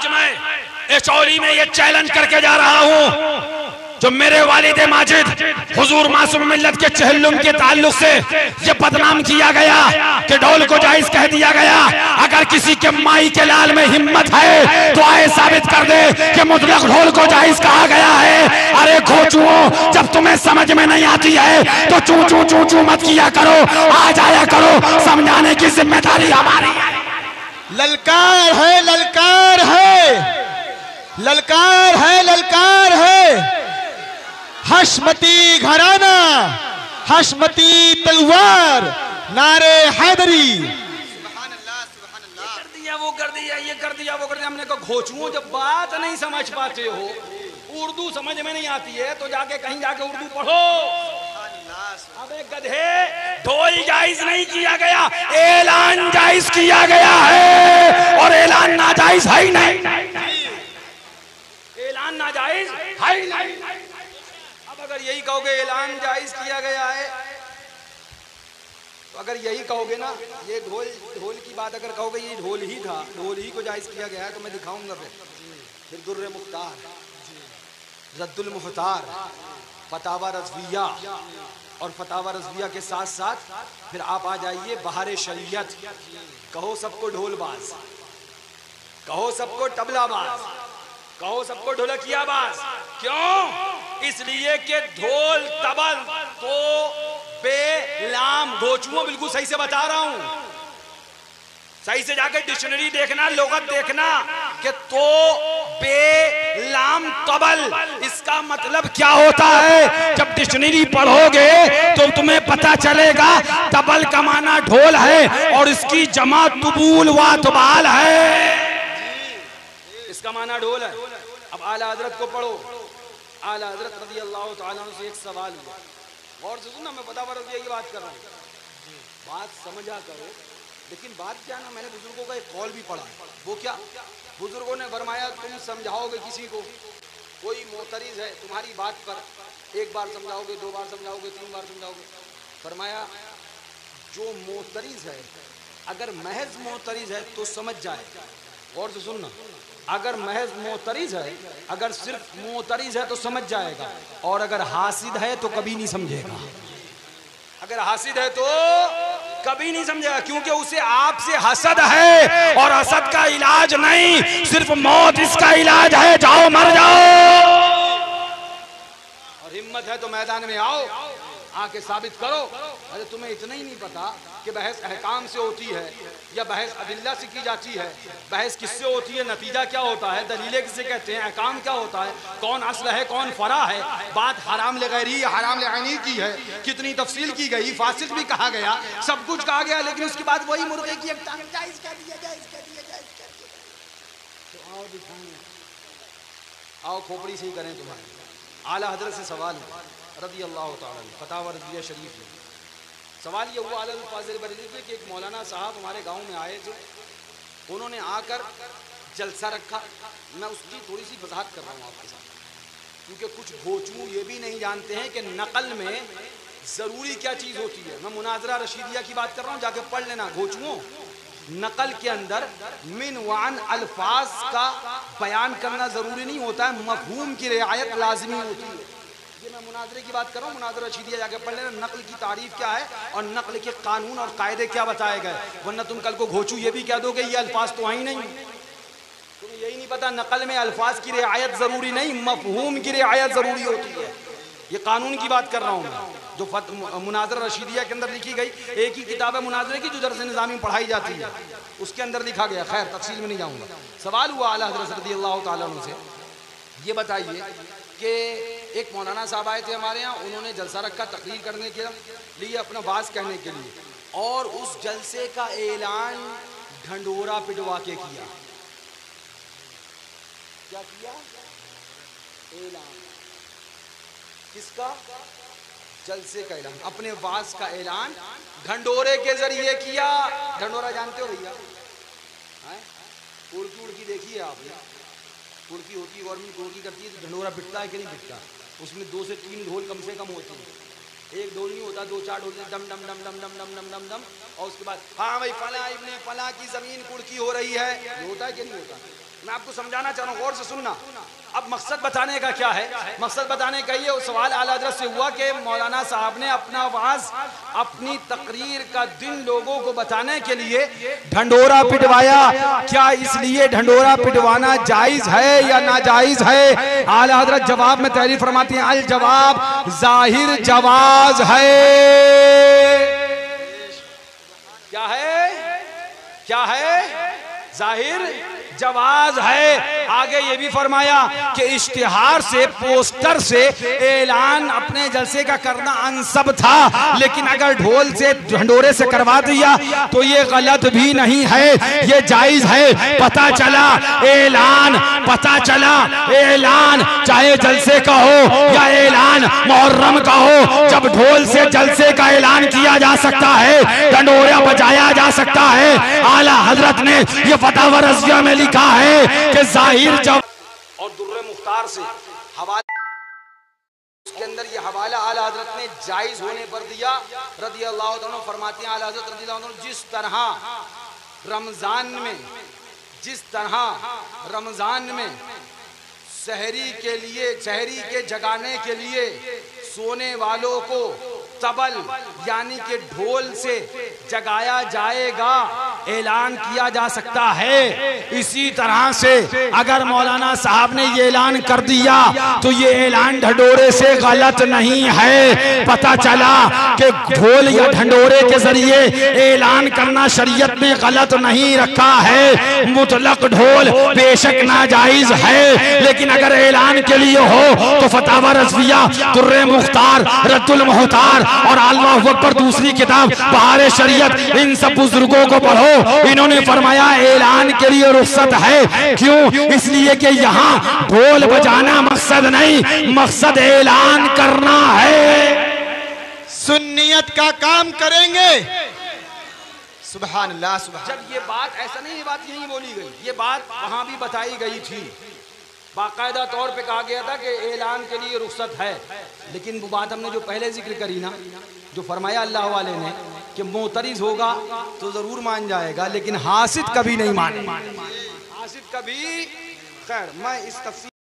आज मैं इस चौरी में ये चैलेंज करके जा रहा हूं, जो मेरे वालिद माजिद हुजूर मासूम मिल्लत के चहल्लुम के ताल्लुक से ये बदनाम किया गया कि ढोल को जायज कह दिया गया। अगर किसी के माई के लाल में हिम्मत है तो आए साबित कर दे कि मुतलक ढोल को जायज कहा गया है। अरे घोचुओं, जब तुम्हें समझ में नहीं आती है तो चू चू चू चू मत किया करो, आ जाया करो, समझाने की जिम्मेदारी हमारी है। ललकार है, ललकार है, ललकार है, ललकार है। हशमती घराना, हशमती तलवार, नारे हैदरी। कर दिया वो कर दिया, ये कर दिया वो कर दिया। हमने कहा घोचुओं, जब बात नहीं समझ पाते हो, उर्दू समझ में नहीं आती है तो जाके कहीं जाके उर्दू पढ़ो। अबे गधे, ढोल जायज नहीं किया गया, ऐलान जायज किया गया है, और ऐलान नाजायज है ही नहीं, ऐलान नाजायज है ही नहीं। अब अगर यही कहोगे ऐलान जायज किया गया है, तो अगर यही कहोगे ना, ये ढोल की बात अगर कहोगे ये ढोल ही था, ढोल ही को जायज किया गया है, तो मैं दिखाऊंगा फिर दुर्र मुख्तार, रद्दुल मुख्तार, फतावा रज़विया, और फतावा रज़विया के साथ साथ फिर आप आ जाइए बहारे शरीयत। कहो सबको ढोलबाज, कहो सबको तबलाबाज, कहो सबको ढोलकियाबाज। क्यों? इसलिए कि ढोल तबल तो बेलाम। घोचुओं, बिल्कुल सही से बता रहा हूं, सही से जाकर डिक्शनरी देखना, लुगत देखना कि तो बेलाम तबल इसका मतलब क्या होता है। जब डिक्शनरी पढ़ोगे तो तुम्हें पता चलेगा तबल का माना ढोल है और इसकी जमा तुबूल व तुबाल है, इसका माना ढोल है। अब आला हजरत को पढ़ो, आला हजरत रज़ी अल्लाह तआला अन्हु से एक सवाल हुआ, गौर से सुनना, मैं फतावा रज़विया की बात कर रहा हूँ, बात समझा करो। लेकिन बात क्या ना, मैंने बुजुर्गों का एक कॉल भी पढ़ा, वो क्या, बुजुर्गों ने फरमाया तुम समझाओगे किसी को, कोई मोतरिज है तुम्हारी बात पर, एक बार समझाओगे, दो बार समझाओगे, तीन बार समझाओगे, फरमाया जो मोतरिज है, अगर महज मोतरिज है तो समझ जाए। और से सुनना, अगर महज मोतरिज है, अगर सिर्फ मोतरिज है तो समझ जाएगा, और अगर हासिद है तो कभी नहीं समझेगा। अगर हासिद है तो कभी नहीं समझेगा, क्योंकि उसे आपसे हसद है, और हसद का इलाज नहीं, सिर्फ मौत इसका इलाज है। जाओ मर जाओ, और हिम्मत है तो मैदान में आओ, आके साबित करो। अरे तुम्हें इतना ही नहीं पता कि बहस अहकाम से होती है या बहस अदिल्ला से की जाती है, बहस किससे होती है, नतीजा क्या होता है, दलीलें किसे कहते हैं, अहकाम क्या होता है, कौन अस्ल है कौन फरा है, बात हराम ले गैरी हराम ले आइनी की है, कितनी तफसील की गई, फासिल भी कहा गया, सब कुछ कहा गया, लेकिन उसके बाद वही मुर्गे की एक टांग जायज कर दिया, जायज कर दिया, जायज कर दिया। तो आओ दिखाएंगे, आओ खोपड़ी से ही करें तुम्हारे। आला हजरत से सवाल रज़ी अल्लाह तआला फतावा रज़विया शरीफ में सवाल ये हुआ, आला फाज़िल बरेलवी के कि एक मौलाना साहब हमारे गांव में आए थे, उन्होंने आकर जलसा रखा। मैं उसकी थोड़ी सी वजाहत कर रहा हूँ आपके साथ, क्योंकि कुछ घोचू ये भी नहीं जानते हैं कि नकल में ज़रूरी क्या चीज़ होती है। मैं मुनाजरा रशीदिया की बात कर रहा हूँ, जाके पढ़ लेना। घोचुओं, नकल के अंदर मिन वान अल्फाज का बयान करना ज़रूरी नहीं होता है, मफहूम की रियायत लाजमी होती है। ये मैं मुनाजरे की बात कर रहा हूँ, मुनाजरा रशीदिया जाके पढ़ लेना, नकल की तारीफ क्या है और नकल के कानून और कायदे क्या बताए गए, वरना तुम कल को घोचू ये भी कह दोगे ये अल्फाज तो आई नहीं, तुम्हें यही नहीं पता नकल में अल्फाज की रियायत ज़रूरी नहीं, मफहूम की रियायत ज़रूरी होती है। ये कानून की बात कर रहा हूँ मैं, जो मुनाजरा रशीदिया के अंदर लिखी गई। एक ही किताब है मुनाजरे की जो दरस निज़ामी में पढ़ाई जाती है, उसके अंदर लिखा गया। खैर तफसील में नहीं जाऊँगा। सवाल हुआ आला हज़रत रज़ी अल्लाह तआला अन्हु से, ये बताइए कि एक मौलाना साहब आए थे हमारे यहाँ, उन्होंने जलसा रखा तकरीर करने के लिए, अपना बात कहने के लिए, और उस जलसे का ऐलान ढंढोरा पिटवा के किया। क्या किया? ऐलान किसका? जलसे का ऐलान, अपने वाज का ऐलान ढंडोरे के जरिए किया। ढंडोरा जानते हो भैया? उड़की उड़की देखी है आपने? उड़की होती है, गवर्नमेंट उड़की करती है तो ढंडोरा पिटता है कि नहीं पिटता? उसमें 2 से 3 ढोल कम से कम होते हैं। एक ढोल नहीं होता, 2-4 ढोल, डम डम डम डम डम डम डम डम डम, और उसके बाद हाँ भाई फला इब्ने फला की जमीन कुड़की हो रही है, ये होता है कि नहीं होता? मैं आपको समझाना चाह रहा हूँ, गौर से सुनना। अब मकसद बताने का क्या है? मकसद बताने का ये सवाल आला हज़रत से हुआ कि मौलाना साहब ने अपना वाज, अपनी तकरीर का दिन लोगों को बताने के लिए ढंडोरा पिटवाया। क्या इसलिए ढंडोरा पिटवाना जायज है या नाजायज है? आला हज़रत जवाब में तहरीर फरमाती हैं, अल जवाब जाहिर जवाज है। क्या है? क्या है? जाहिर जवाज है। आगे ये भी फरमाया कि इश्तिहार से, पोस्टर से ऐलान अपने जलसे का करना अनसब था, लेकिन अगर ढोल से ढंडोरे से करवा दिया तो ये गलत भी नहीं है, ये जायज है। पता चला ऐलान, पता चला ऐलान, चाहे जलसे का हो या ऐलान मुहर्रम का हो, जब ढोल से जलसे का ऐलान किया जा सकता है, ढंडोरा बजाया जा सकता है। आला हजरत ने ये फतवा रज़िया में लिखा है कि जाहिर जब और दुर्रे मुख्तार से हवाला, उसके अंदर ये हवाला आला हजरत ने जायज होने पर दिया। रज़ी अल्लाह तआला फरमाते हैं, आला हजरत रज़ी अल्लाह तआला जिस तरह रमजान में सहरी के लिए, सहरी के जगाने के लिए सोने वालों को तबल यानी कि ढोल से जगाया जाएगा, ऐलान किया जा सकता है। इसी तरह से अगर मौलाना साहब ने ये ऐलान कर दिया तो ये ऐलान ढंडोरे से गलत नहीं है। पता चला कि ढोल या ढंडोरे के जरिए ऐलान करना शरीयत में गलत नहीं रखा है। मुतलक ढोल बेशक नाजायज है, लेकिन अगर ऐलान के लिए हो तो फतवा रज़विया, दुर्रे मुख्तार, रद्दुल मुख्तार और अल्लाहु अकबर दूसरी किताब बहारे शरीयत, इन सब बुजुर्गों को पढ़ो। इन्होंने फरमाया ऐलान के लिए रुख्सत है। क्यों? इसलिए कि यहाँ ढोल बजाना मकसद नहीं, मकसद ऐलान करना है। सुन्नियत का काम करेंगे। सुभान अल्लाह, सुभान। जब ये बात, ऐसा नहीं, ये बात यहीं बोली गई, ये बात वहां भी बताई गई थी, बाकायदा तौर पे कहा गया था कि ऐलान के लिए रुख्सत है। लेकिन वो बात हमने जो पहले जिक्र करी ना, जो फरमाया अल्लाह वाले ने कि मोतरिज होगा तो जरूर मान जाएगा, लेकिन हासिद कभी नहीं माने, हासिद कभी। खैर, मैं इस तफसील